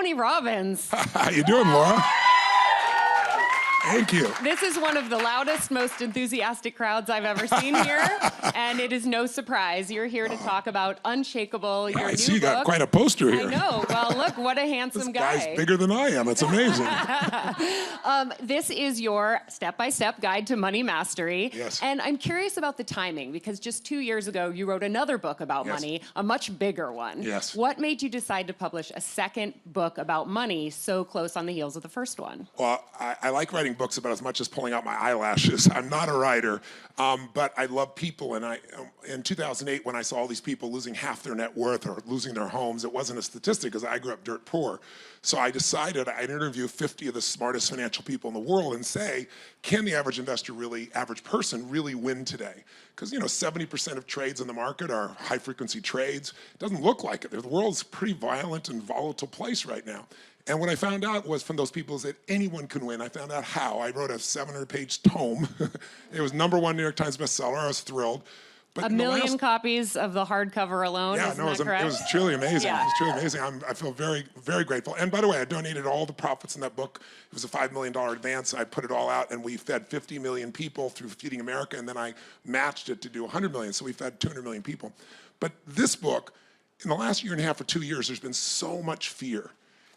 Tony Robbins. How you doing, Laura? Thank you. This is one of the loudest, most enthusiastic crowds I've ever seen here, and it is no surprise. You're here to talk about Unshakeable, your new book. You got quite a poster here. I know. Well, look, what a handsome guy. This guy's bigger than I am. It's amazing. This is your step-by-step guide to money mastery. Yes. And I'm curious about the timing, because just 2 years ago, you wrote another book about money, a much bigger one. Yes. What made you decide to publish a second book about money so close on the heels of the first one? Well, I like writing books about as much as pulling out my eyelashes. I'm not a writer, but I love people. And in 2008, when I saw all these people losing half their net worth or losing their homes, it wasn't a statistic because I grew up dirt poor. So I decided I'd interview 50 of the smartest financial people in the world and say, can the average investor average person really win today? Because 70% of trades in the market are high frequency trades. It doesn't look like it. The world's a pretty violent and volatile place right now. And what I found out was from those people is that anyone can win. I found out how. I wrote a 700-page tome. It was #1 New York Times bestseller. I was thrilled. But a million copies of the hardcover alone, yeah, isn't that correct? It was truly amazing. Yeah. It was truly amazing. I feel very, very grateful. And by the way, I donated all the profits in that book. It was a $5 million advance. I put it all out, and we fed 50 million people through Feeding America, and then I matched it to do 100 million, so we fed 200 million people. But this book, in the last year and a half or 2 years, there's been so much fear.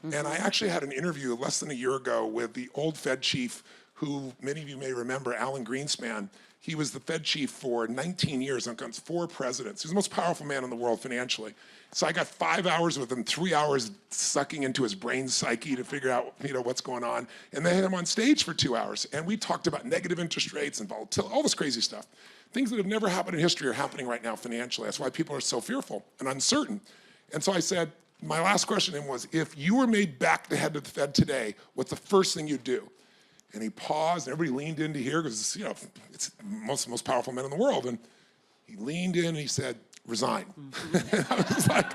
And I actually had an interview less than a year ago with the old Fed chief, who many of you may remember, Alan Greenspan. He was the Fed chief for 19 years against 4 presidents. He's the most powerful man in the world financially. So I got 5 hours with him, 3 hours sucking into his brain psyche to figure out what's going on. And then I had him on stage for 2 hours. And we talked about negative interest rates and volatility, all this crazy stuff. Things that have never happened in history are happening right now financially. That's why people are so fearful and uncertain. And so I said, my last question to him was, if you were made back the head of the Fed today, what's the first thing you'd do? And he paused, and everybody leaned in to hear, because it's most powerful men in the world. And he leaned in and he said, resign. And I was like,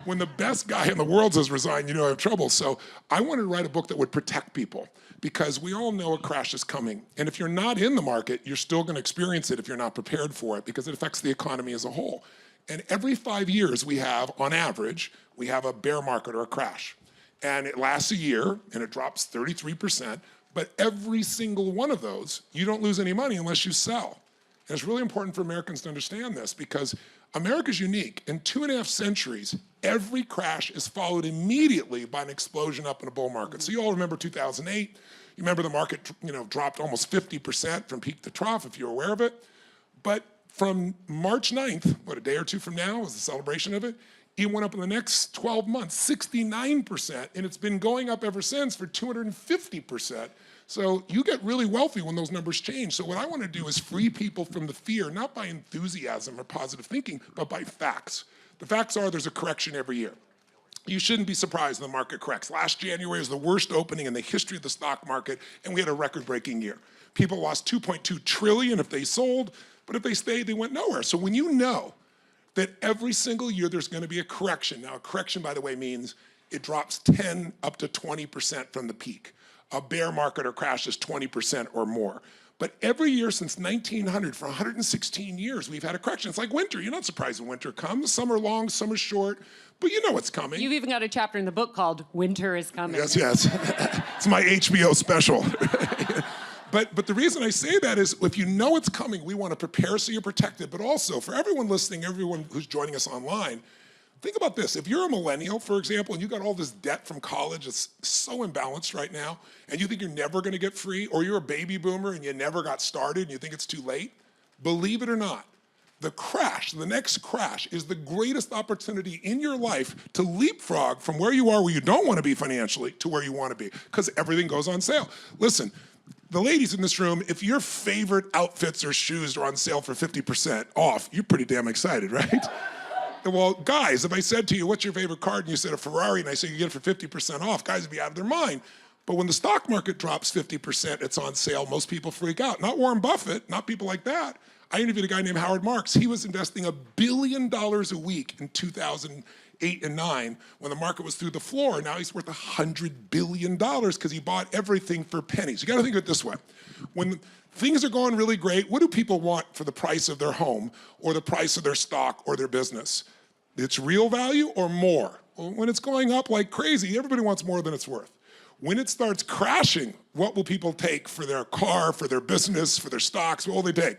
when the best guy in the world says resign, I have trouble. So I wanted to write a book that would protect people, because we all know a crash is coming. And if you're not in the market, you're still going to experience it if you're not prepared for it, because it affects the economy as a whole. And every 5 years we have, on average, we have a bear market or a crash. And it lasts a year, and it drops 33%. But every single one of those, you don't lose any money unless you sell. And it's really important for Americans to understand this, because America's unique. In 2.5 centuries, every crash is followed immediately by an explosion up in a bull market. So you all remember 2008. You remember the market dropped almost 50% from peak to trough, if you're aware of it. But from March 9th, a day or two from now was the celebration of it, it went up in the next 12 months, 69%, and it's been going up ever since for 250%. So you get really wealthy when those numbers change. So what I want to do is free people from the fear, not by enthusiasm or positive thinking, but by facts. The facts are there's a correction every year. You shouldn't be surprised when the market corrects. Last January was the worst opening in the history of the stock market, and we had a record-breaking year. People lost $2.2 trillion if they sold, but if they stayed, they went nowhere. So when you know that every single year there's going to be a correction. Now, a correction, by the way, means it drops 10 up to 20% from the peak. A bear market or crash is 20% or more. But every year since 1900, for 116 years, we've had a correction. It's like winter. You're not surprised when winter comes. Some are long, some are short, but you know what's coming. You've even got a chapter in the book called Winter is Coming. Yes, yes. It's my HBO special. But the reason I say that is, if you know it's coming, we want to prepare so you're protected. But also, for everyone listening, everyone who's joining us online, think about this. If you're a millennial, for example, and you got all this debt from college, it's so imbalanced right now, and you think you're never going to get free, or you're a baby boomer and you never got started and you think it's too late, believe it or not, the next crash is the greatest opportunity in your life to leapfrog from where you are, where you don't want to be financially, to where you want to be, because everything goes on sale. Listen, the ladies in this room, if your favorite outfits or shoes are on sale for 50% off, you're pretty damn excited, right? Well, guys, if I said to you, what's your favorite car? And you said a Ferrari, and I said you get it for 50% off, guys would be out of their mind. But when the stock market drops 50%, it's on sale, most people freak out. Not Warren Buffett, not people like that. I interviewed a guy named Howard Marks. He was investing $1 billion a week in 2008 and 9 when the market was through the floor. Now he's worth $100 billion because he bought everything for pennies. You got to think of it this way. When things are going really great, what do people want for the price of their home or the price of their stock or their business? It's real value or more? When it's going up like crazy, everybody wants more than it's worth. When it starts crashing, what will people take for their car, for their business, for their stocks? What will they take?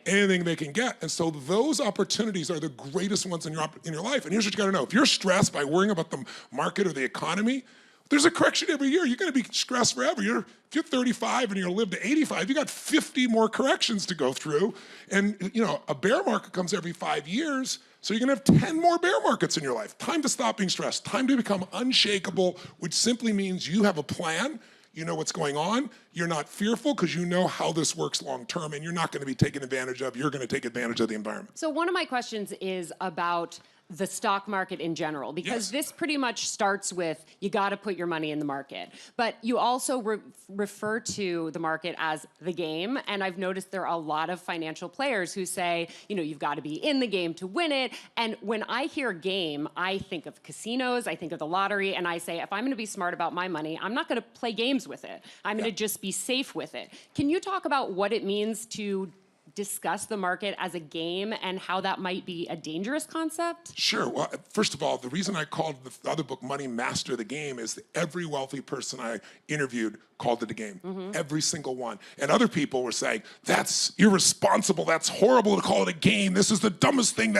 Anything they can get. And so those opportunities are the greatest ones in your life. And here's what you gotta know. If you're stressed by worrying about the market or the economy, there's a correction every year. You're gonna be stressed forever. If you're 35 and you're gonna live to 85, you got 50 more corrections to go through. And a bear market comes every 5 years, so you're gonna have 10 more bear markets in your life. Time to stop being stressed. Time to become unshakable, which simply means you have a plan. You know what's going on. You're not fearful because you know how this works long term, and you're not going to be taken advantage of. You're going to take advantage of the environment. So one of my questions is about the stock market in general, because this pretty much starts with you got to put your money in the market. But you also refer to the market as the game. And I've noticed there are a lot of financial players who say, you've got to be in the game to win it. And when I hear game, I think of casinos, I think of the lottery, and I say, if I'm going to be smart about my money, I'm not going to play games with it. I'm going to just be safe with it. Can you talk about what it means to discuss the market as a game and how that might be a dangerous concept? Sure. Well, first of all, the reason I called the other book Money Master the Game is that every wealthy person I interviewed called it a game. Every single one. And other people were saying, that's irresponsible, that's horrible to call it a game, this is the dumbest thing,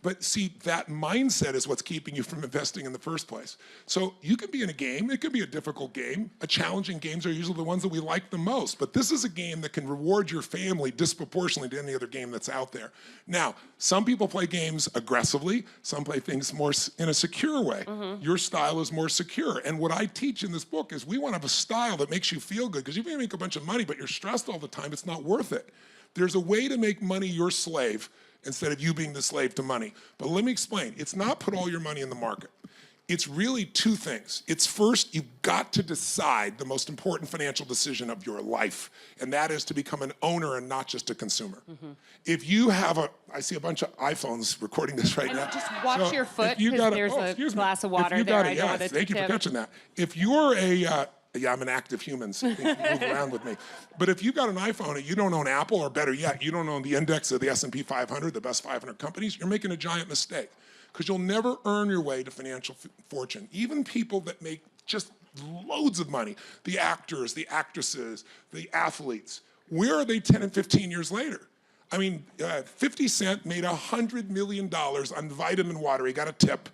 But see, that mindset is what's keeping you from investing in the first place. So you can be in a game, it could be a difficult game. Challenging games are usually the ones that we like the most, but this is a game that can reward your family disproportionately to any other game that's out there. Now, some people play games aggressively, some play things more in a secure way. Your style is more secure. And what I teach in this book is we want to have a style that makes you feel good, because you may make a bunch of money, but you're stressed all the time, it's not worth it. There's a way to make money your slave instead of you being the slave to money. But let me explain. It's not put all your money in the market. It's really two things. It's first, you've got to decide the most important financial decision of your life, and that is to become an owner and not just a consumer. If you have I see a bunch of iPhones recording this right now. Just watch your foot, because there's a glass of water there. Thank you for catching that. If you're I'm an active human, so you can move around with me. But if you've got an iPhone and you don't own Apple, or better yet, you don't own the index of the S&P 500, the best 500 companies, you're making a giant mistake, because you'll never earn your way to financial fortune. Even people that make just loads of money, the actors, the actresses, the athletes, where are they 10 and 15 years later? I mean, 50 Cent made $100 million on vitamin water. He got a tip,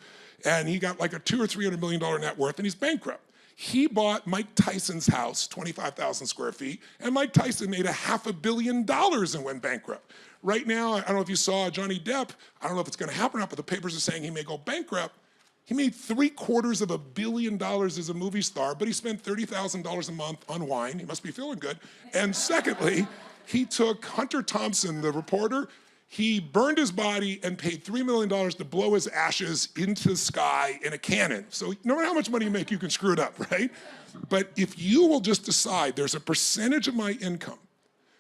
and he got like a $200 or $300 million net worth, and he's bankrupt. He bought Mike Tyson's house, 25,000 square feet, and Mike Tyson made $500 million and went bankrupt. Right now, I don't know if you saw Johnny Depp, I don't know if it's gonna happen or not, but the papers are saying he may go bankrupt. He made $750 million as a movie star, but he spent $30,000 a month on wine. He must be feeling good. And secondly, he took Hunter Thompson, the reporter, he burned his body and paid $3 million to blow his ashes into the sky in a cannon. So no matter how much money you make, you can screw it up, right? But if you will just decide there's a percentage of my income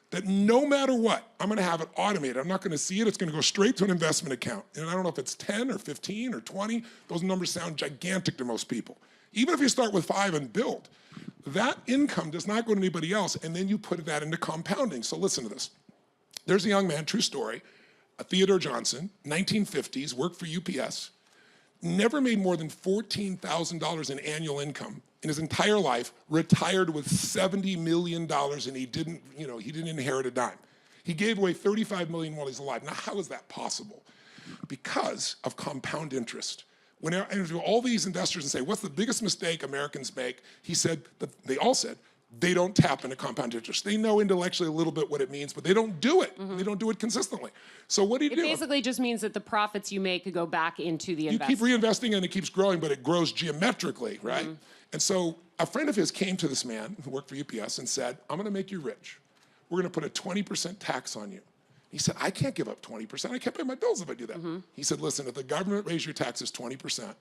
that no matter what, I'm gonna have it automated. I'm not gonna see it, it's gonna go straight to an investment account. And I don't know if it's 10 or 15 or 20, those numbers sound gigantic to most people. Even if you start with 5 and build, that income does not go to anybody else, and then you put that into compounding. So listen to this. There's a young man, true story, Theodore Johnson, 1950s, worked for UPS, never made more than $14,000 in annual income in his entire life, retired with $70 million, and he didn't inherit a dime. He gave away $35 million while he's alive. Now, how is that possible? Because of compound interest. When I interview all these investors and say, what's the biggest mistake Americans make? They all said, they don't tap into compound interest. They know intellectually a little bit what it means, but they don't do it. They don't do it consistently. So what do you do? It basically just means that the profits you make go back into the investment. You keep reinvesting and it keeps growing, but it grows geometrically, right? And so a friend of his came to this man who worked for UPS and said, I'm gonna make you rich. We're gonna put a 20% tax on you. He said, I can't give up 20%. I can't pay my bills if I do that. He said, listen, if the government raised your taxes 20%,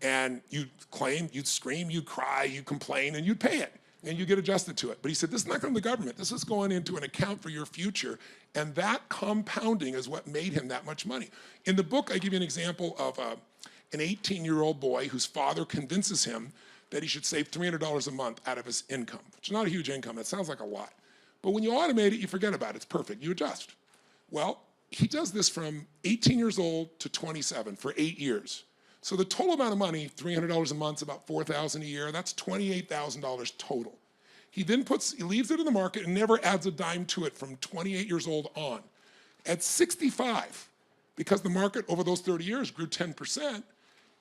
and you'd claim, you'd scream, you'd cry, you'd complain, and you'd pay it. And you get adjusted to it. But he said, this is not going to the government. This is going into an account for your future. And that compounding is what made him that much money. In the book, I give you an example of an 18-year-old boy whose father convinces him that he should save $300 a month out of his income, which is not a huge income. It sounds like a lot. But when you automate it, you forget about it. It's perfect. You adjust. Well, he does this from 18 years old to 27 for 8 years. So the total amount of money, $300 a month, about $4,000 a year, that's $28,000 total. He then he leaves it in the market and never adds a dime to it from 28 years old on. At 65, because the market over those 30 years grew 10%,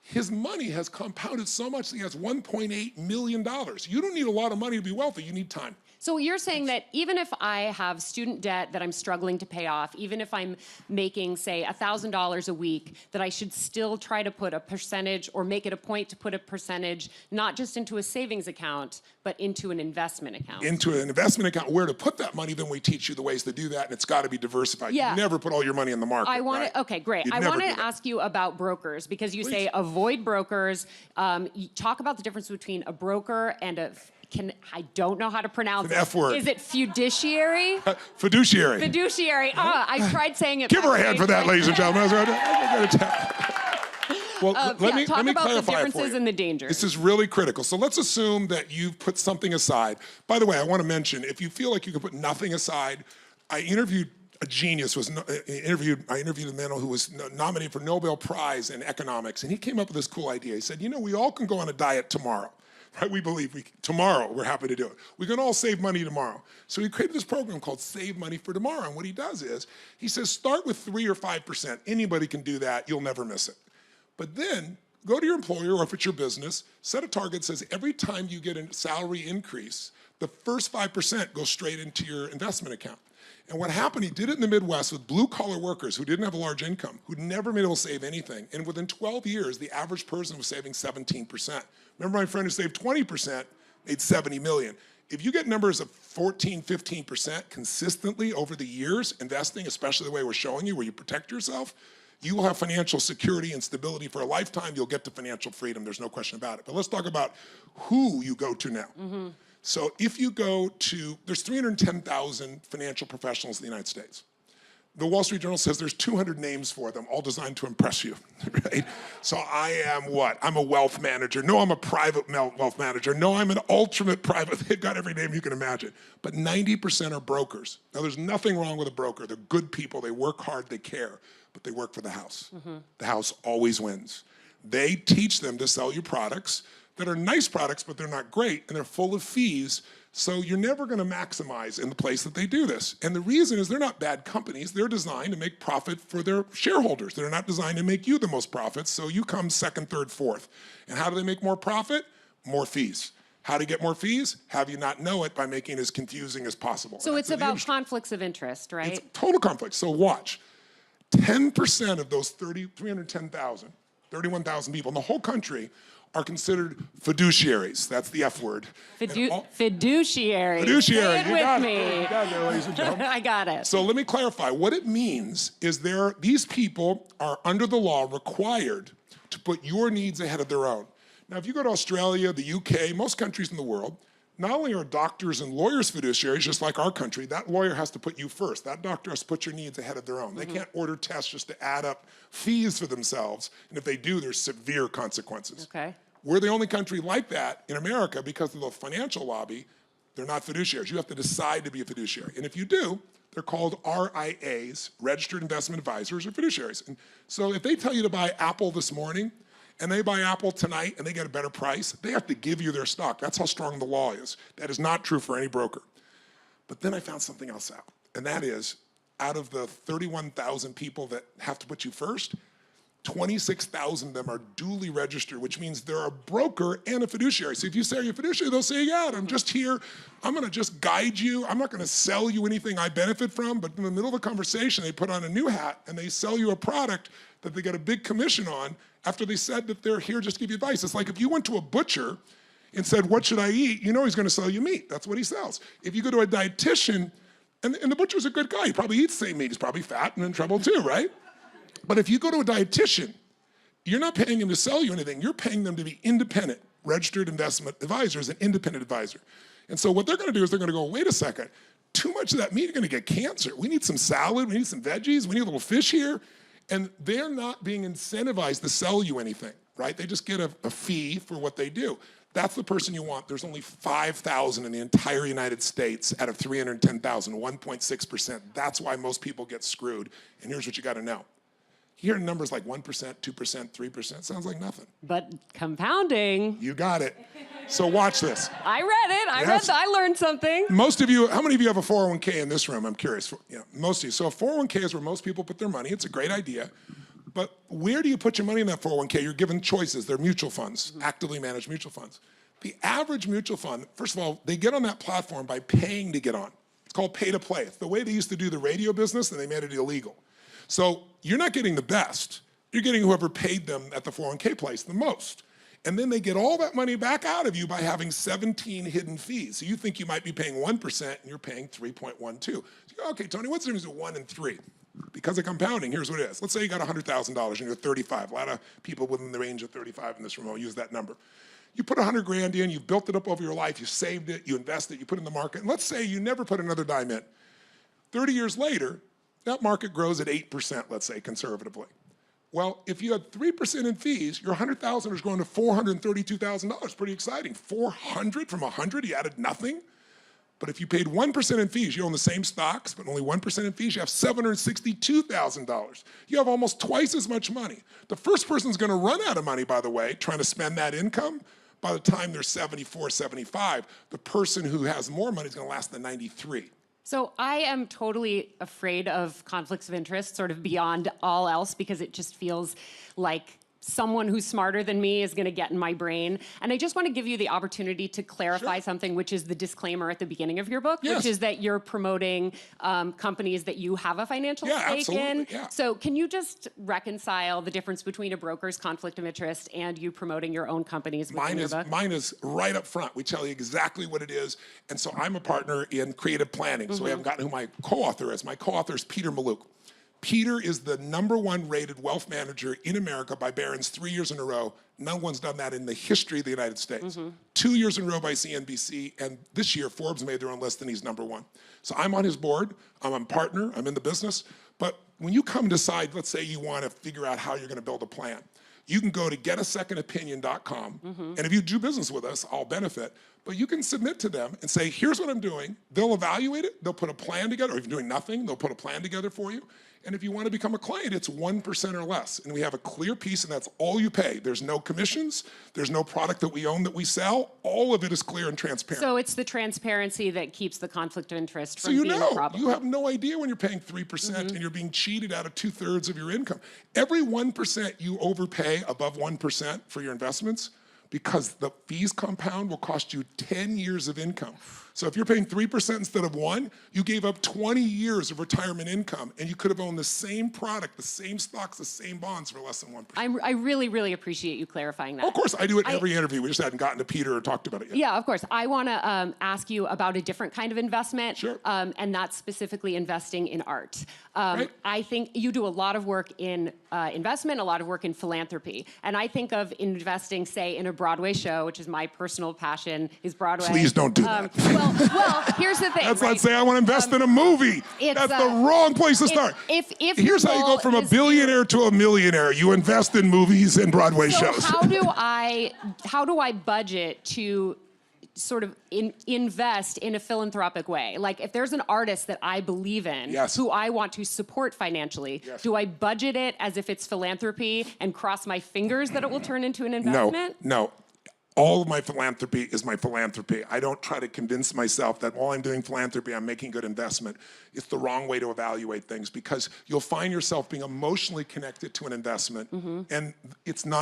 his money has compounded so much that he has $1.8 million. You don't need a lot of money to be wealthy, you need time. So you're saying that even if I have student debt that I'm struggling to pay off, even if I'm making, say, $1,000 a week, that I should still try to put a percentage or make it a point to put a percentage not just into a savings account, but into an investment account. Into an investment account, where to put that money, then we teach you the ways to do that, and it's got to be diversified. Yeah. You never put all your money in the market. Okay, great. I want to ask you about brokers, because you say avoid brokers. You talk about the difference between a broker and I don't know how to pronounce it. F word. Is it fiduciary? Fiduciary. Fiduciary. I tried saying it. Give her a hand for that, ladies and gentlemen. Well, let me talk about clarify the it for differences you. and the dangers. This is really critical. So let's assume that you've put something aside. By the way, I want to mention, if you feel like you can put nothing aside, I interviewed a genius. I interviewed a man who was nominated for Nobel Prize in economics, and he came up with this cool idea. He said, we all can go on a diet tomorrow. Right? We believe tomorrow we're happy to do it. We can all save money tomorrow. So he created this program called Save Money for Tomorrow. And what he does is, he says, start with 3 or 5%. Anybody can do that. You'll never miss it. But then go to your employer, or if it's your business, set a target that says every time you get a salary increase, the first 5% goes straight into your investment account. And what happened, he did it in the Midwest with blue-collar workers who didn't have a large income, who'd never been able to save anything. And within 12 years, the average person was saving 17%. Remember my friend who saved 20%, made 70 million. If you get numbers of 14, 15% consistently over the years, investing, especially the way we're showing you, where you protect yourself, you will have financial security and stability for a lifetime. You'll get to financial freedom. There's no question about it. But let's talk about who you go to now. Mm-hmm. So if you go to, there's 310,000 financial professionals in the United States. The Wall Street Journal says there's 200 names for them, all designed to impress you, right? So I am what? I'm a wealth manager. No, I'm a private wealth manager. No, I'm an ultimate private. They've got every name you can imagine. But 90% are brokers. Now, there's nothing wrong with a broker. They're good people. They work hard. They care. But they work for the house. Mm-hmm. The house always wins. They teach them to sell you products that are nice products, but they're not great, and they're full of fees. So you're never going to maximize in the place that they do this. And the reason is they're not bad companies. They're designed to make profit for their shareholders. They're not designed to make you the most profits, so you come second, third, fourth. And how do they make more profit? More fees. How to get more fees? Have you not know it by making it as confusing as possible. So it's about conflicts of interest, right? It's total conflict. So watch. 10% of those 310,000, 31,000 people in the whole country are considered fiduciaries. That's the F word. Fiduciary. Fiduciary. Say it with me. You got it, ladies and gentlemen. I got it. So let me clarify. What it means is these people are under the law required to put your needs ahead of their own. Now, if you go to Australia, the UK, most countries in the world, not only are doctors and lawyers fiduciaries, just like our country, that lawyer has to put you first. That doctor has to put your needs ahead of their own. Mm-hmm. They can't order tests just to add up fees for themselves. And if they do, there's severe consequences. Okay. We're the only country like that in America because of the financial lobby. They're not fiduciaries. You have to decide to be a fiduciary. And if you do, they're called RIAs, Registered Investment Advisors, or fiduciaries. And so if they tell you to buy Apple this morning, and they buy Apple tonight and they get a better price, they have to give you their stock. That's how strong the law is. That is not true for any broker. But then I found something else out, and that is, out of the 31,000 people that have to put you first, 26,000 of them are duly registered, which means they're a broker and a fiduciary. So if you say you're a fiduciary, they'll say, yeah, I'm just here. I'm going to just guide you. I'm not going to sell you anything I benefit from. But in the middle of the conversation, they put on a new hat and they sell you a product that they get a big commission on after they said that they're here just to give you advice. It's like if you went to a butcher and said, what should I eat? You know he's going to sell you meat. That's what he sells. If you go to a dietitian, and the butcher's a good guy. He probably eats the same meat. He's probably fat and in trouble too, right? But if you go to a dietitian, you're not paying him to sell you anything. You're paying them to be independent, registered investment advisors, an independent advisor. And so what they're going to do is they're going to go, wait a second, too much of that meat, you're going to get cancer. We need some salad. We need some veggies. We need a little fish here. And they're not being incentivized to sell you anything, right? They just get a fee for what they do. That's the person you want. There's only 5,000 in the entire United States out of 310,000, 1.6%. That's why most people get screwed. And here's what you got to know. Hearing numbers like 1%, 2%, 3% sounds like nothing. But compounding. You got it. So watch this. I read it. I learned something. Most of you, how many of you have a 401k in this room? I'm curious. Most of you. So a 401k is where most people put their money. It's a great idea. But where do you put your money in that 401k? You're given choices. They're mutual funds, actively managed mutual funds. The average mutual fund, first of all, they get on that platform by paying to get on. It's called pay to play. It's the way they used to do the radio business, and they made it illegal. So you're not getting the best. You're getting whoever paid them at the 401k place the most. And then they get all that money back out of you by having 17 hidden fees. So you think you might be paying 1% and you're paying 3.12. So you go, okay, Tony, what's the difference between 1 and 3? Because of compounding, here's what it is. Let's say you got $100,000 and you're 35. A lot of people within the range of 35 in this room will use that number. You put 100 grand in, you built it up over your life, you saved it, you invested, you put it in the market, and let's say you never put another dime in. 30 years later, that market grows at 8%, let's say, conservatively. Well, if you had 3% in fees, your $100,000 is growing to $432,000. Pretty exciting. 400 from 100, you added nothing. But if you paid 1% in fees, you own the same stocks, but only 1% in fees, you have $762,000. You have almost twice as much money. The first person's gonna run out of money, by the way, trying to spend that income. By the time they're 74, 75, the person who has more money is gonna last to 93. So I am totally afraid of conflicts of interest, sort of beyond all else, because it just feels like someone who's smarter than me is going to get in my brain. And I just want to give you the opportunity to clarify something, which is the disclaimer at the beginning of your book, which is that you're promoting companies that you have a financial stake in. Yeah. So can you just reconcile the difference between a broker's conflict of interest and you promoting your own companies within your book? Mine is right up front. We tell you exactly what it is. And so I'm a partner in creative planning. So we haven't gotten who my co-author is. My co-author is Peter Mallouk. Peter is the #1 rated wealth manager in America by Barron's 3 years in a row. No one's done that in the history of the United States. 2 years in a row by CNBC, and this year Forbes made their own list and he's #1. So I'm on his board, I'm a partner, I'm in the business. But when you come decide, let's say you want to figure out how you're going to build a plan, you can go to getasecondopinion.com, and if you do business with us, I'll benefit. But you can submit to them and say, here's what I'm doing. They'll evaluate it, they'll put a plan together, or if you're doing nothing, they'll put a plan together for you. And if you want to become a client, it's 1% or less. And we have a clear piece, and that's all you pay. There's no commissions, there's no product that we own that we sell. All of it is clear and transparent. So it's the transparency that keeps the conflict of interest from being a problem. You have no idea when you're paying 3% and you're being cheated out of 2/3 of your income. Every 1% you overpay above 1% for your investments, because the fees compound, will cost you 10 years of income. So if you're paying 3% instead of 1, you gave up 20 years of retirement income, and you could have owned the same product, the same stocks, the same bonds for less than 1%. I really, really appreciate you clarifying that. Of course, I do it in every interview. We just hadn't gotten to Peter or talked about it yet. Yeah, of course. I want to ask you about a different kind of investment, Sure. And that's specifically investing in art. Right. I think you do a lot of work in investment, a lot of work in philanthropy. And I think of investing, say, in a Broadway show, which is my personal passion, is Broadway. Please don't do that. Well, here's the thing. That's like saying I want to invest in a movie. That's the wrong place to start. Here's how you go from a billionaire to a millionaire. You invest in movies and Broadway shows. How do I budget to sort of invest in a philanthropic way? Like, if there's an artist that I believe in, who I want to support financially, do I budget it as if it's philanthropy and cross my fingers that it will turn into an investment? No. All of my philanthropy is my philanthropy. I don't try to convince myself that while I'm doing philanthropy, I'm making good investment. It's the wrong way to evaluate things, because you'll find yourself being emotionally connected to an investment, and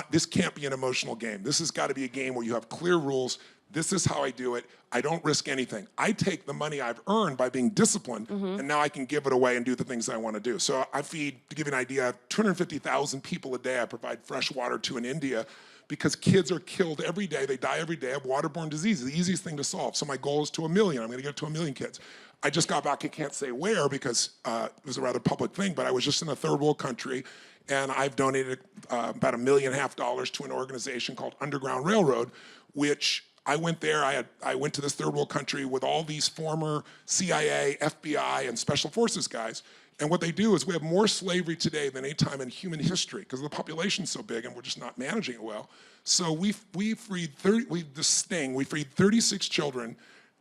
this can't be an emotional game. This has got to be a game where you have clear rules. This is how I do it. I don't risk anything. I take the money I've earned by being disciplined, and now I can give it away and do the things I want to do. So I feed, to give you an idea, 250,000 people a day I provide fresh water to in India, because kids are killed every day, they die every day of waterborne diseases, the easiest thing to solve. So my goal is to 1 million. I'm going to get to 1 million kids. I just got back, I can't say where because it was a rather public thing, but I was just in a third world country, and I've donated about $1.5 million to an organization called Underground Railroad, which I went there, I went to this third world country with all these former CIA, FBI, and Special Forces guys. And what they do is we have more slavery today than any time in human history because the population's so big and we're just not managing it well. So we freed 36 children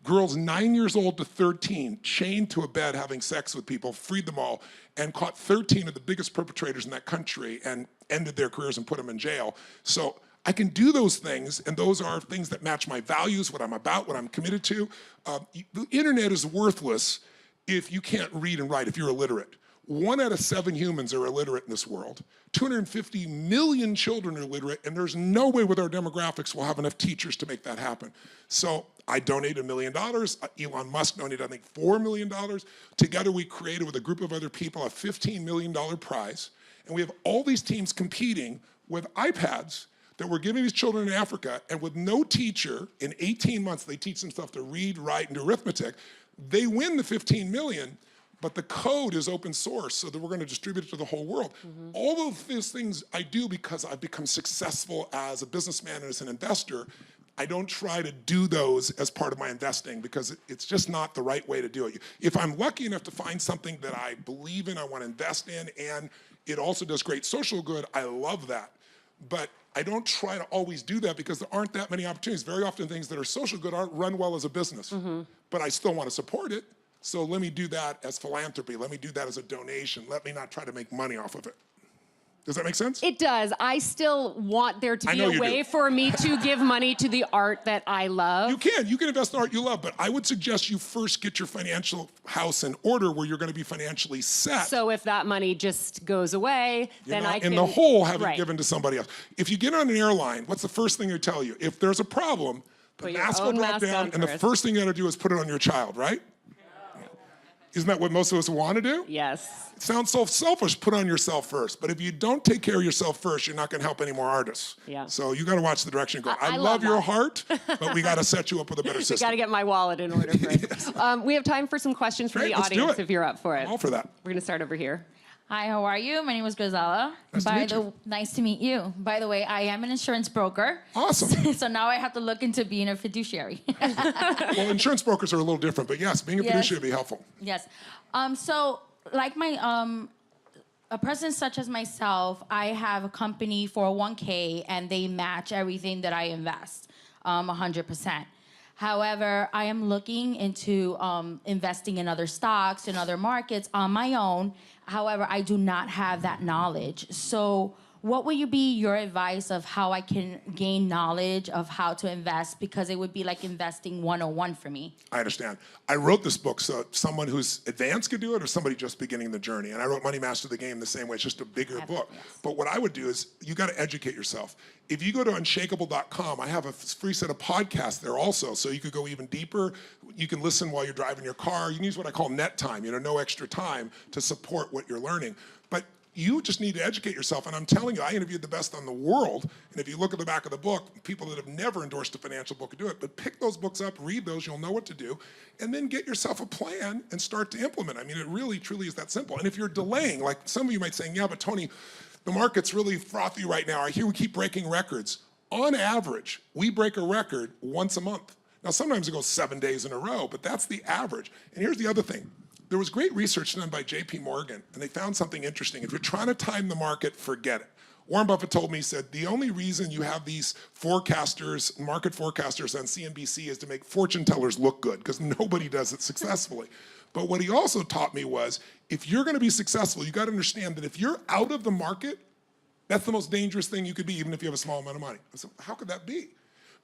girls 9 years old to 13, chained to a bed having sex with people, freed them all, and caught 13 of the biggest perpetrators in that country and ended their careers and put them in jail. So I can do those things, and those are things that match my values, what I'm about, what I'm committed to. The internet is worthless if you can't read and write, if you're illiterate. 1 out of 7 humans are illiterate in this world. 250 million children are illiterate, and there's no way with our demographics we'll have enough teachers to make that happen. So I donated $1 million. Elon Musk donated, I think, $4 million. Together we created with a group of other people a $15 million prize. And we have all these teams competing with iPads that we're giving these children in Africa, and with no teacher, in 18 months they teach themselves to read, write, and do arithmetic. They win the 15 million, but the code is open source, so that we're gonna distribute it to the whole world. All of these things I do because I've become successful as a businessman and as an investor. I don't try to do those as part of my investing because it's just not the right way to do it. If I'm lucky enough to find something that I believe in, I wanna invest in, and it also does great social good, I love that. But I don't try to always do that because there aren't that many opportunities. Very often things that are social good aren't run well as a business, but I still wanna support it. So let me do that as philanthropy. Let me do that as a donation. Let me not try to make money off of it. Does that make sense? It does. I still want there to be a way for me to give money to the art that I love. You can invest in art you love, but I would suggest you first get your financial house in order where you're gonna be financially set. So if that money just goes away, then I can— in the hole, have it given to somebody else. If you get on an airline, what's the first thing they tell you? If there's a problem, the mask will drop down, and the first thing you gotta do is put it on your child, right? Isn't that what most of us want to do? Yes. It sounds so selfish, put on yourself first. But if you don't take care of yourself first, you're not gonna help any more artists. Yeah. So you gotta watch the direction you go. I love your heart, but we gotta set you up with a better system. You gotta get my wallet in order for it. Yes. We have time for some questions from the audience if you're up for it. I'm all for that. We're gonna start over here. Hi, how are you? My name is Grisella. Nice to meet you. By the way, I am an insurance broker. Awesome. So now I have to look into being a fiduciary. Well, insurance brokers are a little different, but yes, being a fiduciary would be helpful. Yes. So like a person such as myself, I have a company for 401k and they match everything that I invest, 100%. However, I am looking into investing in other stocks and other markets on my own. However, I do not have that knowledge. So what would be your advice of how I can gain knowledge of how to invest? Because it would be like investing 101 for me. I understand. I wrote this book so someone who's advanced could do it or somebody just beginning the journey. And I wrote Money Master the Game the same way. It's just a bigger book. Yes. But what I would do is you got to educate yourself. If you go to Unshakeable.com, I have a free set of podcasts there also. So you could go even deeper. You can listen while you're driving your car. You can use what I call net time, no extra time to support what you're learning. But you just need to educate yourself, and I'm telling you, I interviewed the best on the world, and if you look at the back of the book, people that have never endorsed a financial book can do it, but pick those books up, read those, you'll know what to do, and then get yourself a plan and start to implement. I mean, it really, truly is that simple. And if you're delaying, like some of you might say, yeah, but Tony, the market's really frothy right now. I hear we keep breaking records. On average, we break a record once a month. Now, sometimes it goes 7 days in a row, but that's the average. And here's the other thing. There was great research done by JP Morgan, and they found something interesting. If you're trying to time the market, forget it. Warren Buffett told me, he said, the only reason you have these forecasters, market forecasters on CNBC is to make fortune tellers look good, because nobody does it successfully. But what he also taught me was, if you're gonna be successful, you gotta understand that if you're out of the market, that's the most dangerous thing you could be, even if you have a small amount of money. I said, how could that be?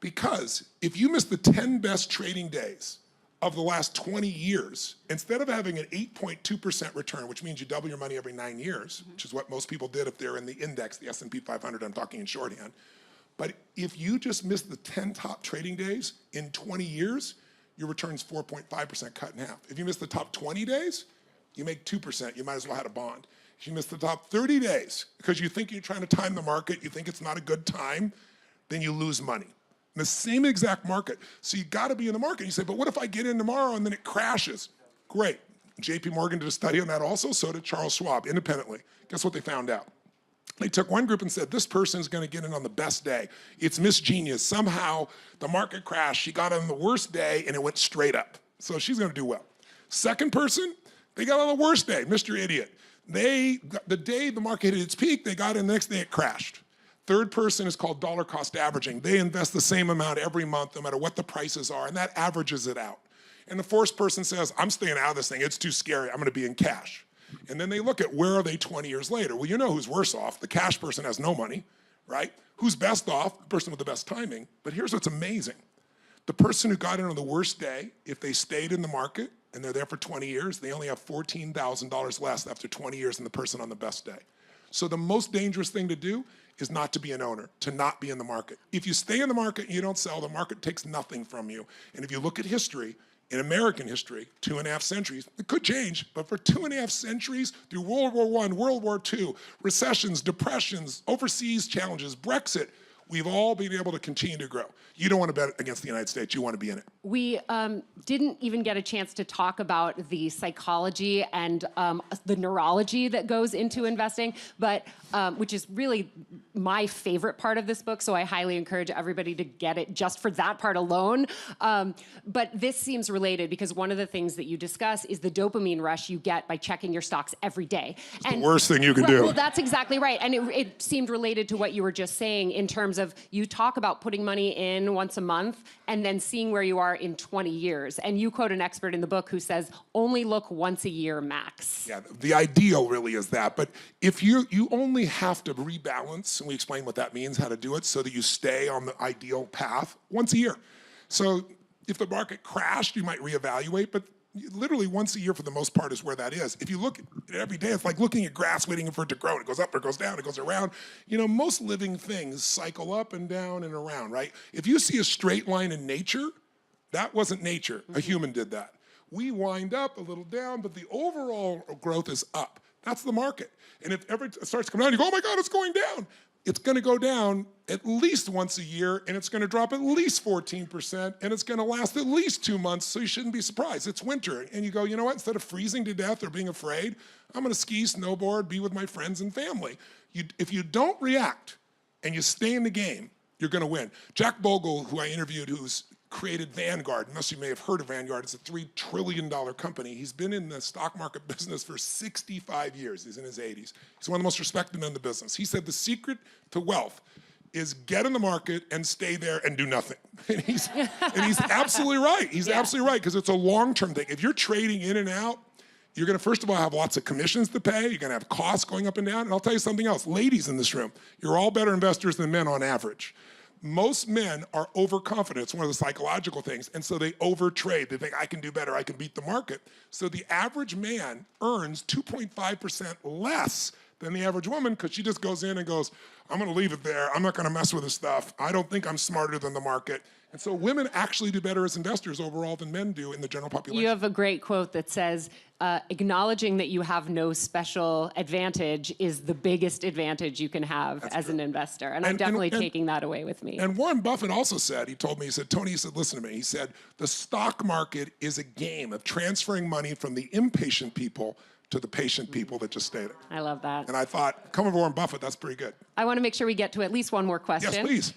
Because if you miss the 10 best trading days of the last 20 years, instead of having an 8.2% return, which means you double your money every 9 years, which is what most people did if they're in the index, the S&P 500, I'm talking in shorthand. But if you just miss the 10 top trading days in 20 years, your return's 4.5% cut in half. If you miss the top 20 days, you make 2%, you might as well have a bond. If you miss the top 30 days, because you think you're trying to time the market, you think it's not a good time, then you lose money. The same exact market. So you gotta be in the market. You say, but what if I get in tomorrow and then it crashes? Great. JP Morgan did a study on that also, so did Charles Schwab, independently. Guess what they found out? They took one group and said, this person's gonna get in on the best day. It's Miss Genius. Somehow the market crashed, she got in on the worst day and it went straight up. So she's gonna do well. Second person, they got on the worst day, Mr. Idiot. The day the market hit its peak, they got in, the next day it crashed. Third person is called dollar cost averaging. They invest the same amount every month, no matter what the prices are, and that averages it out. And the fourth person says, I'm staying out of this thing. It's too scary. I'm going to be in cash. And then they look at where are they 20 years later. Well, you know who's worse off. The cash person has no money, right? Who's best off? The person with the best timing. But here's what's amazing. The person who got in on the worst day, if they stayed in the market and they're there for 20 years, they only have $14,000 less after 20 years than the person on the best day. So the most dangerous thing to do is not to be an owner, to not be in the market. If you stay in the market and you don't sell, the market takes nothing from you. And if you look at history, in American history, 2.5 centuries, it could change, but for 2.5 centuries, through World War I, World War II, recessions, depressions, overseas challenges, Brexit, we've all been able to continue to grow. You don't want to bet against the United States, you want to be in it. We didn't even get a chance to talk about the psychology and the neurology that goes into investing, but which is really my favorite part of this book, so I highly encourage everybody to get it just for that part alone. But this seems related because one of the things that you discuss is the dopamine rush you get by checking your stocks every day. It's the worst thing you can do. Well, that's exactly right. And it seemed related to what you were just saying in terms of you talk about putting money in once a month and then seeing where you are in 20 years. And you quote an expert in the book who says, only look once a year max. Yeah, the ideal really is that. But if you only have to rebalance, and we explain what that means, how to do it, so that you stay on the ideal path once a year. So if the market crashed, you might reevaluate, but literally once a year for the most part is where that is. If you look at it every day, it's like looking at grass waiting for it to grow. It goes up, it goes down, it goes around. You know, most living things cycle up and down and around, right? If you see a straight line in nature, that wasn't nature. A human did that. We wind up a little down, but the overall growth is up. That's the market. And if ever it starts to come down, you go, oh my God, it's going down. It's going to go down at least once a year, and it's going to drop at least 14%, and it's going to last at least 2 months, so you shouldn't be surprised. It's winter, and you go, you know what? Instead of freezing to death or being afraid, I'm going to ski, snowboard, be with my friends and family. If you don't react and you stay in the game, you're going to win. Jack Bogle, who I interviewed, who's created Vanguard. Most of you may have heard of Vanguard. It's a $3 trillion company. He's been in the stock market business for 65 years. He's in his 80s. He's one of the most respected men in the business. He said the secret to wealth is get in the market and stay there and do nothing. And he's absolutely right. He's absolutely right, because it's a long-term thing. If you're trading in and out, you're going to, first of all, have lots of commissions to pay. You're going to have costs going up and down. And I'll tell you something else. Ladies in this room, you're all better investors than men on average. Most men are overconfident. It's one of the psychological things. And so they overtrade. They think, I can do better. I can beat the market. So the average man earns 2.5% less than the average woman because she just goes in and goes, I'm going to leave it there. I'm not going to mess with this stuff. I don't think I'm smarter than the market. And so women actually do better as investors overall than men do in the general population. You have a great quote that says, acknowledging that you have no special advantage is the biggest advantage you can have as an investor. And I'm definitely taking that away with me. And Warren Buffett also said, he told me, he said, Tony, he said, listen to me. He said, the stock market is a game of transferring money from the impatient people to the patient people that just stay there. I love that. And I thought, coming from Warren Buffett, that's pretty good. I want to make sure we get to at least one more question. Yes, please.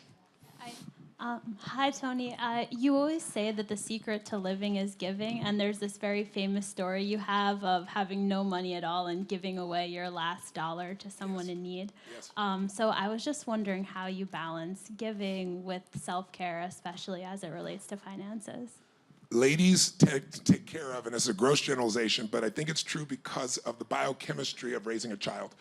Hi, Tony. You always say that the secret to living is giving, and there's this very famous story you have of having no money at all and giving away your last dollar to someone in need. Yes. So I was just wondering how you balance giving with self-care, especially as it relates to finances. Ladies tend to take care of, and it's a gross generalization, but I think it's true because of the biochemistry of raising a child.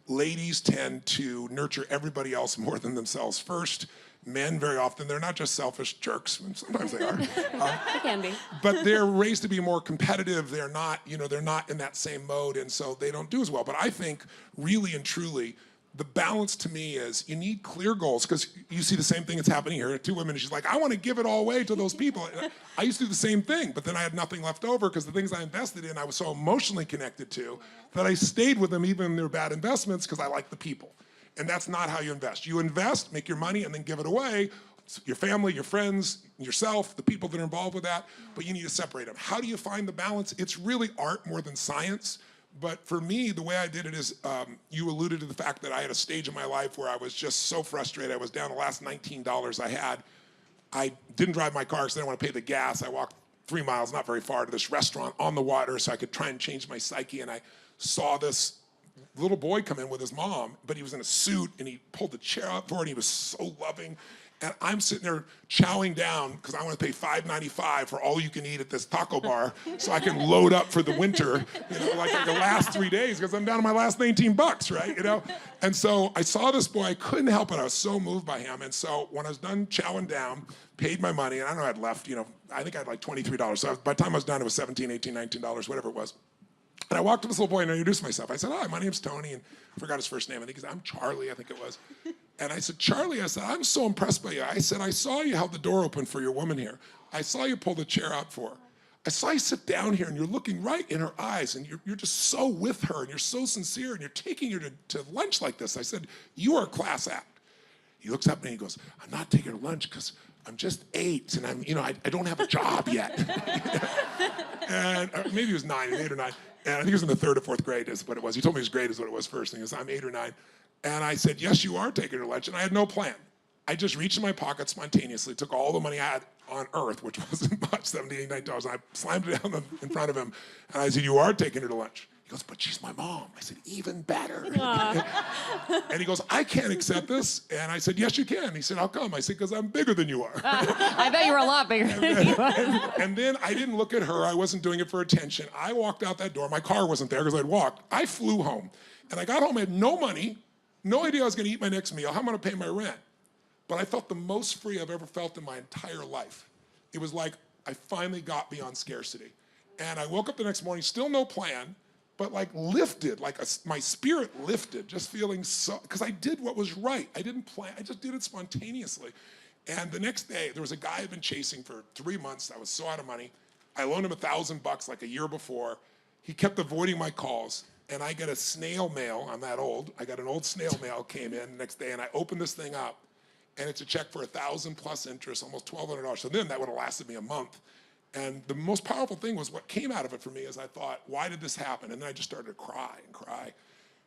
Ladies tend to nurture everybody else more than themselves first. Men, very often, they're not just selfish jerks. Sometimes they are. They can be. But they're raised to be more competitive. They're not, they're not in that same mode, and so they don't do as well. But I think, really and truly, the balance to me is you need clear goals, because you see the same thing that's happening here. Two women, and she's like, I want to give it all away to those people. And I used to do the same thing, but then I had nothing left over because the things I invested in I was so emotionally connected to that I stayed with them even when they were bad investments because I like the people. And that's not how you invest. You invest, make your money, and then give it away. Your family, your friends, yourself, the people that are involved with that, but you need to separate them. How do you find the balance? It's really art more than science. But for me, the way I did it is, you alluded to the fact that I had a stage in my life where I was just so frustrated. I was down the last $19 I had. I didn't drive my car because I didn't want to pay the gas. I walked 3 miles, not very far, to this restaurant on the water so I could try and change my psyche. And I saw this little boy come in with his mom, but he was in a suit and he pulled the chair up for it and he was so loving. And I'm sitting there chowing down because I want to pay $5.95 for all you can eat at this taco bar so I can load up for the winter, like the last 3 days because I'm down to my last $19, right? And so I saw this boy, I couldn't help it. I was so moved by him. And so when I was done chowing down, paid my money, and I don't know, I'd left, I think I had like $23. So by the time I was done, it was $17, $18, $19, whatever it was. And I walked to this little boy and I introduced myself. I said, hi, my name's Tony, and I forgot his first name. I think I'm Charlie, I think it was. And I said, Charlie, I said, I'm so impressed by you. I said, I saw you held the door open for your woman here. I saw you pull the chair out for her. I saw you sit down here and you're looking right in her eyes and you're just so with her and you're so sincere and you're taking her to lunch like this. I said, you are a class act. He looks up at me and he goes, I'm not taking her lunch because I'm just 8 and I don't have a job yet. And maybe he was 9, 8 or 9. And I think he was in the 3rd or 4th grade is what it was. He told me his grade is what it was first. And he goes, I'm 8 or 9. And I said, yes, you are taking her lunch. And I had no plan. I just reached in my pocket spontaneously, took all the money I had on earth, which wasn't much, $78, $9, and I slammed it down in front of him. And I said, you are taking her to lunch. He goes, but she's my mom. I said, even better. And he goes, I can't accept this. And I said, yes, you can. He said, how come? I said, because I'm bigger than you are. I bet you were a lot bigger than he was. And then I didn't look at her. I wasn't doing it for attention. I walked out that door. My car wasn't there because I'd walked. I flew home. And I got home. I had no money, no idea I was going to eat my next meal, how am I going to pay my rent? But I felt the most free I've ever felt in my entire life. It was like I finally got beyond scarcity. And I woke up the next morning, still no plan, but like lifted, my spirit lifted, just feeling so, because I did what was right. I didn't plan, I just did it spontaneously. And the next day, there was a guy I'd been chasing for 3 months. I was so out of money. I loaned him $1,000 like a year before. He kept avoiding my calls. And I get a snail mail, I'm that old, I got an old snail mail came in the next day and I opened this thing up and it's a check for $1,000 plus interest, almost $1,200. So then that would have lasted me a month. And the most powerful thing was what came out of it for me is I thought, why did this happen? And then I just started to cry and cry.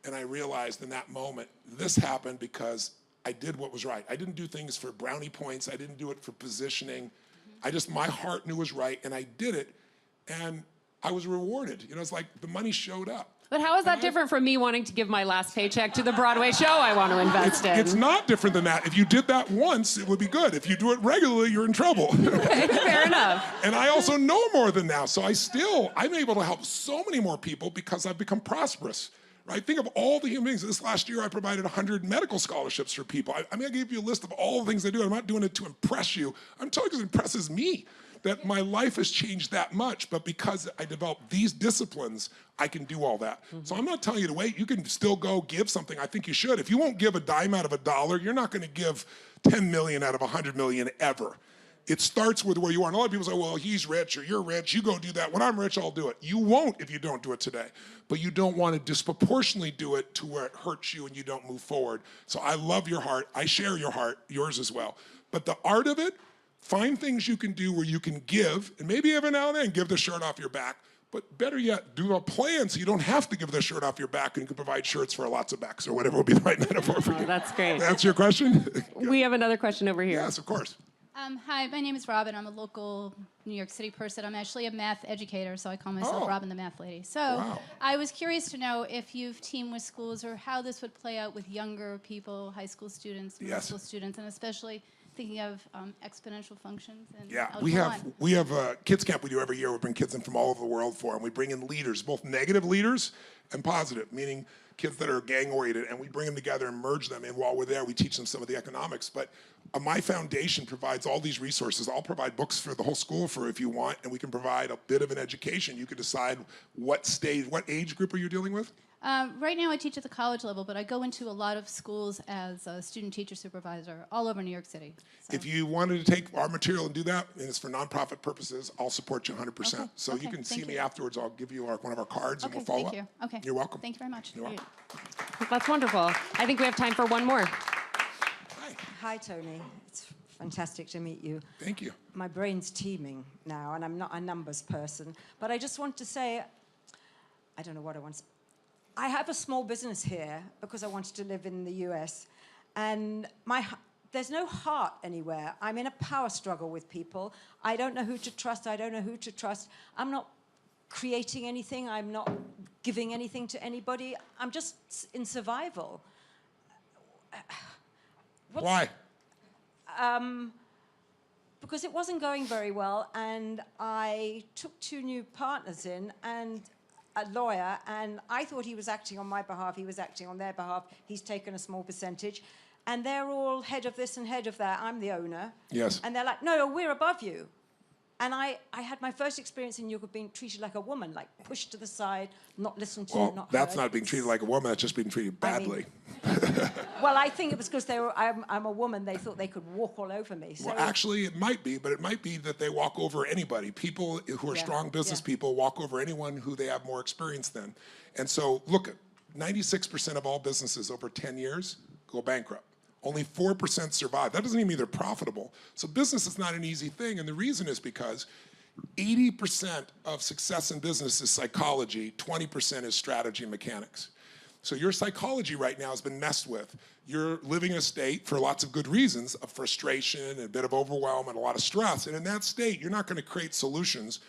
And I realized in that moment, this happened because I did what was right. I didn't do things for brownie points. I didn't do it for positioning. My heart knew it was right and I did it. And I was rewarded. It's like the money showed up. But how is that different from me wanting to give my last paycheck to the Broadway show I want to invest in? It's not different than that. If you did that once, it would be good. If you do it regularly, you're in trouble. Okay, fair enough. And I also know more than now. So I'm able to help so many more people because I've become prosperous. Right? Think of all the human beings. This last year, I provided 100 medical scholarships for people. I gave you a list of all the things I do. I'm not doing it to impress you. I'm telling you because it impresses me that my life has changed that much, but because I developed these disciplines, I can do all that. So I'm not telling you to wait. You can still go give something. I think you should. If you won't give a dime out of $1, you're not going to give 10 million out of 100 million ever. It starts with where you are. And a lot of people say, well, he's rich or you're rich. You go do that. When I'm rich, I'll do it. You won't if you don't do it today. But you don't want to disproportionately do it to where it hurts you and you don't move forward. So I love your heart. I share your heart, yours as well. But the art of it, find things you can do where you can give, and maybe every now and then give the shirt off your back. But better yet, do a plan so you don't have to give the shirt off your back and you can provide shirts for lots of backs or whatever would be the right metaphor for you. That's great. Answer your question? We have another question over here. Yes, of course. Hi, my name is Robin. I'm a local New York City person. I'm actually a math educator, so I call myself Robin the Math Lady. So I was curious to know if you've teamed with schools or how this would play out with younger people, high school students, middle school students, and especially thinking of exponential functions. And we have a kids camp we do every year. We bring kids in from all over the world for, and we bring in leaders, both negative leaders and positive, meaning kids that are gang-oriented, and we bring them together and merge them. And while we're there, we teach them some of the economics. But my foundation provides all these resources. I'll provide books for the whole school for if you want, and we can provide a bit of an education. You can decide what age group are you dealing with? Right now I teach at the college level, but I go into a lot of schools as a student teacher supervisor all over New York City. So. If you wanted to take our material and do that, and it's for nonprofit purposes, I'll support you 100%. Okay. So you can see me afterwards. I'll give you one of our cards and we'll follow up. Thank you. Okay. You're welcome. Thank you very much. You're welcome. That's wonderful. I think we have time for one more. Hi. Hi, Tony. It's fantastic to meet you. Thank you. My brain's teeming now, and I'm not a numbers person. But I just want to say, I don't know what I want to say. I have a small business here because I wanted to live in the US, and there's no heart anywhere. I'm in a power struggle with people. I don't know who to trust. I don't know who to trust. I'm not creating anything. I'm not giving anything to anybody. I'm just in survival. Why? because it wasn't going very well, and I took 2 new partners in and a lawyer, and I thought he was acting on my behalf, he was acting on their behalf. He's taken a small percentage, and they're all head of this and head of that. I'm the owner. Yes. And they're like, no, we're above you. And I had my first experience in yoga being treated like a woman, like pushed to the side, not listened to, Well, not that's heard. not being treated like a woman, that's just being treated badly. Well, I think it was because I'm a woman, they thought they could walk all over me. So Well, actually, it might be, but it might be that they walk over anybody. People who are strong business people walk over anyone who they have more experience than. And so, look, 96% of all businesses over 10 years go bankrupt. Only 4% survive. That doesn't even mean they're profitable. So business is not an easy thing, and the reason is because 80% of success in business is psychology, 20% is strategy and mechanics. So your psychology right now has been messed with. You're living in a state, for lots of good reasons, of frustration and a bit of overwhelm and a lot of stress. And in that state, you're not going to create solutions.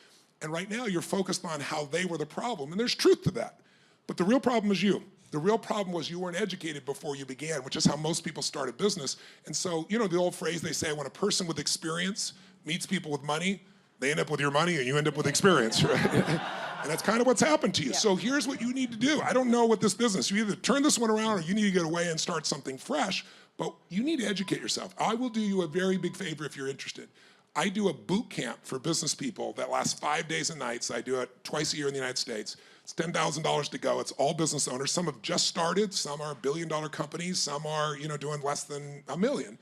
And right now, you're focused on how they were the problem. And there's truth to that. But the real problem is you. The real problem was you weren't educated before you began, which is how most people start a business. And so, you know the old phrase they say, when a person with experience meets people with money, they end up with your money and you end up with experience, right? And that's kind of what's happened to you. Yeah. So here's what you need to do. I don't know what this business, you either turn this one around or you need to get away and start something fresh, but you need to educate yourself. I will do you a very big favor if you're interested. I do a boot camp for business people that lasts 5 days and nights. I do it twice a year in the United States. It's $10,000 to go. It's all business owners. Some have just started. Some are billion-dollar companies. Some are, doing less than $1 million.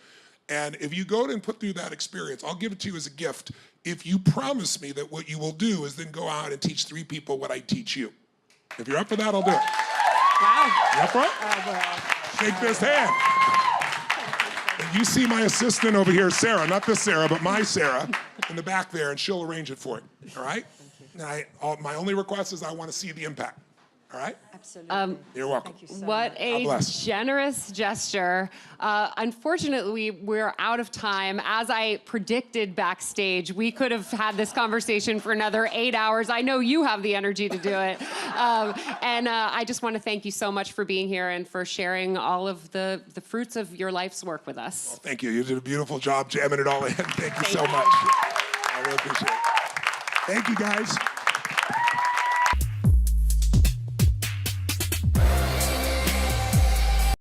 And if you go and put through that experience, I'll give it to you as a gift if you promise me that what you will do is then go out and teach 3 people what I teach you. If you're up for that, I'll do it. wow. You up for it? Shake this hand. And you see my assistant over here, Sarah, not this Sarah, but my Sarah, in the back there, and she'll arrange it for you, all right? And my only request is I want to see the impact, all right? Absolutely. You're welcome. Thank you so What much. a generous gesture. Unfortunately, we're out of time. As I predicted backstage, we could have had this conversation for another 8 hours. I know you have the energy to do it. And I just want to thank you so much for being here and for sharing all of the fruits of your life's work with us. Well, thank you. You did a beautiful job jamming it all in. Thank you so much. I really appreciate it. Thank you, guys.